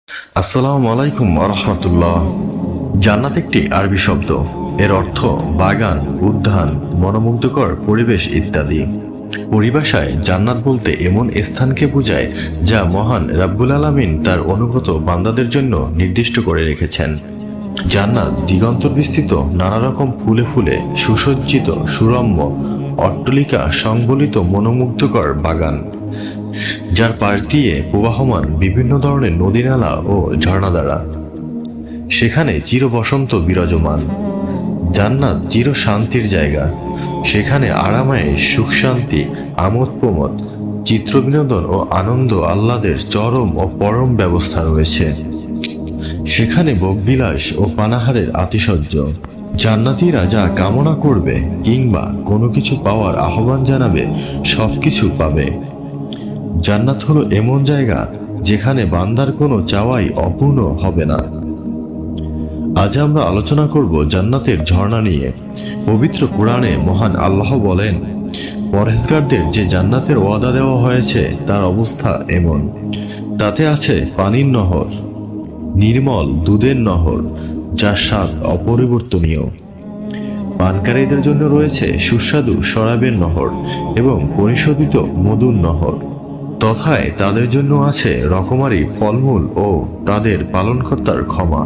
আসসালামু আলাইকুম ওয়া রাহমাতুল্লাহ। জান্নাত একটি আরবি শব্দ। এর অর্থ বাগান, উদ্যান, মনোমুগ্ধকর পরিবেশ ইত্যাদি। পরিভাষায় জান্নাত বলতে এমন স্থানকে বোঝায় যা মহান রাব্বুল আলামিন তার অনুগত বান্দাদের জন্য নির্দিষ্ট করে রেখেছেন। জান্নাত দিগন্তর বিস্তৃত নানা রকম ফুলে ফুলে সুসজ্জিত সুরম্য অট্টালিকা সংবলিত মনোমুগ্ধকর বাগান, যার পাশ দিয়ে প্রবাহমান বিভিন্ন ধরনের নদী নালা ও ঝর্ণাধারা। সেখানে চির বসন্ত বিরাজমান। জান্নাত চির শান্তির জায়গা। সেখানে আরামায়ে সুখ শান্তি, আমোদ প্রমোদ, চিত্র বিনোদন ও আনন্দ আহ্লাদের চরম ও পরম ব্যবস্থা রয়েছে। সেখানে ভোগবিলাস ও পানাহারের আতিশয্য। জান্নাতীরা যা কামনা করবে কিংবা কোনো কিছু পাওয়ার আহ্বান জানাবে সবকিছু পাবে। জান্নাত হলো এমন জায়গা যেখানে বান্দার কোনো চাওয়াই অপূর্ণ হবে না। আজ আমরা আলোচনা করব জান্নাতের ঝর্ণা নিয়ে। পবিত্র কোরআনে মহান আল্লাহ বলেন, পরহেজগারদের যে জান্নাতের ওয়াদা দেওয়া হয়েছে তার অবস্থা এমন। তাতে আছে পানির নহর, নির্মল দুধের নহর, যার স্বাদ অপরিবর্তনীয়। পানকারীদের জন্য রয়েছে সুস্বাদু শরাবের নহর এবং পরিশোধিত মধুর নহর। তথায় তাদের জন্য আছে রকমারি ফলমূল ও তাদের পালনকর্তার ক্ষমা।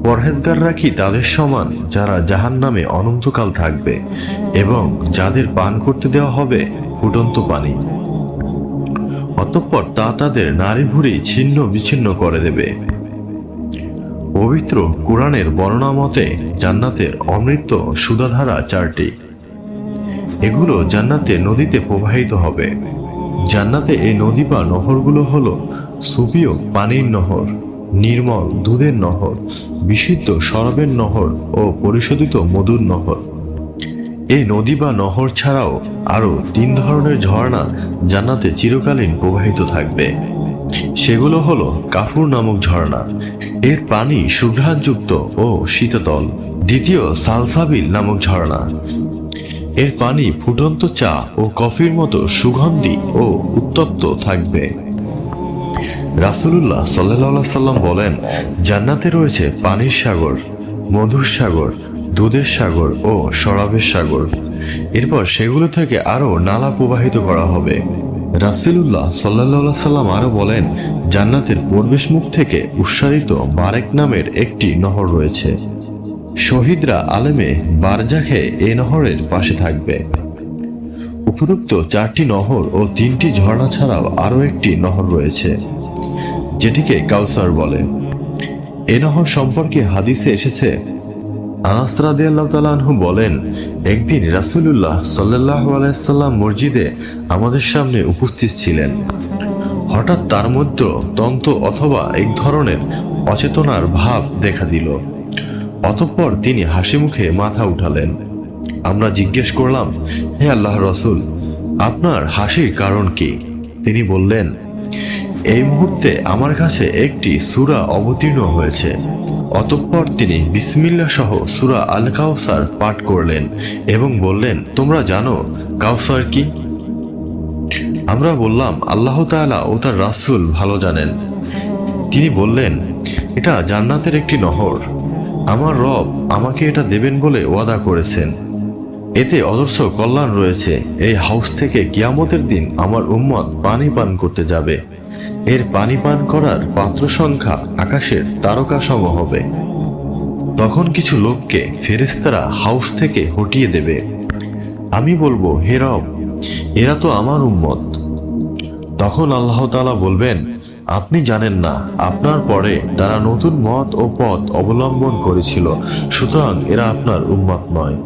পরহেজগাররা কি তাদের সমান যারা জাহান্নামে অনন্তকাল থাকবে এবং যাদের পান করতে দেওয়া হবে ফুটন্ত পানি? অতঃপর তা তাদের নাড়ি ভুঁড়ি ছিন্ন বিচ্ছিন্ন করে দেবে। পবিত্র কোরআনের বর্ণনা মতে জান্নাতের অমৃত সুধাধারা চারটি। এগুলো জান্নাতের নদীতে প্রবাহিত হবে। জান্নাতে এই নদী বা নহরগুলো হলো সুফিয় পানির নহর, নির্মল দুধের নহর, বিশুদ্ধ শরাবের নহর ও পরিশোধিত মধুর নহর। এই নদী বা নহর ছাড়াও আরো 3 ধরনের ঝর্ণা জান্নাতে চিরকালীন প্রবাহিত থাকবে। সেগুলো হলো কাফুর নামক ঝর্ণা। এর পানি সুঘ্রাণযুক্ত ও শীতল। দ্বিতীয় সালসাবিল নামক ঝর্ণা। এর পানি ফুটন্ত চা ও কফির মতো সুগন্ধি ও উত্তপ্ত থাকবে। রাসূলুল্লাহ সাল্লাল্লাহু আলাইহি সাল্লাম বলেন, জান্নাতে রয়েছে পানির সাগর, মধুর সাগর, দুধের সাগর ও শরাবের সাগর। এরপর সেগুলো থেকে আরো নালা প্রবাহিত করা হবে। রাসূলুল্লাহ সাল্লাল্লাহু আলাইহি সাল্লাম আরো বলেন, জান্নাতের প্রবেশ মুখ থেকে উৎসারিত বারেক নামের একটি নহর রয়েছে। শহীদরা আলেমে বারজাখে এই নহরের পাশে থাকবে। উপরোক্ত 4টি নহর ও 3টি ঝর্ণা ছাড়াও আরো একটি নহর রয়েছে, যেটিকে কাউসার বলে। এ নহর সম্পর্কে হাদিসে এসেছে, আনাস রাদিয়াল্লাহু তাআলা আনহু বলেন, একদিন রাসূলুল্লাহ সাল্লাল্লাহু আলাইহি সাল্লাম মসজিদে আমাদের সামনে উপস্থিত ছিলেন। হঠাৎ তার মধ্যে তন্ত্র অথবা এক ধরনের অচেতনার ভাব দেখা দিল। অতঃপর তিনি হাসি মুখে মাথা উঠালেন। আমরা জিজ্ঞেস করলাম, হে আল্লাহর রাসূল, আপনার হাসির কারণ কি? তিনি বললেন, এই মুহূর্তে আমার কাছে একটি সূরা অবতীর্ণ হয়েছে। অতঃপর তিনি বিসমিল্লাহ সহ সূরা আল কাউসার পাঠ করলেন এবং বললেন, তোমরা জানো কাউসার কি? আমরা বললাম, আল্লাহ তাআলা ও তার রাসূল ভালো জানেন। তিনি বললেন, এটা জান্নাতের একটি নহর। আমার রব আমাকে এটা দেবেন বলে ওয়াদা করেছেন। এতে অজস্র কল্যাণ রয়েছে। এই হাউস থেকে কিয়ামতের দিন আমার উম্মত পানি পান করতে যাবে। এর পানি পান করার পাত্র সংখ্যা আকাশের তারকা সম হবে। তখন কিছু লোককে ফেরেশতারা হাউস থেকে হটিয়ে দেবে। আমি বলবো, হে রব, এরা তো আমার উম্মত। তখন আল্লাহ তাআলা বলবেন, আপনি জানেন না, আপনার পরে তারা নতুন মত ও পথ অবলম্বন করেছিল, সুতরাং এরা আপনার উম্মত নয়।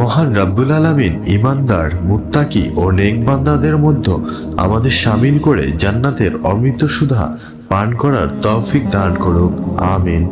মহান রাব্বুল আলামিন ঈমানদার, মুত্তাকি ও নেক বান্দাদের মধ্যে আমাদের শামিল করে জান্নাতের অমৃত সুধা পান করার তৌফিক দান করুক। আমিন।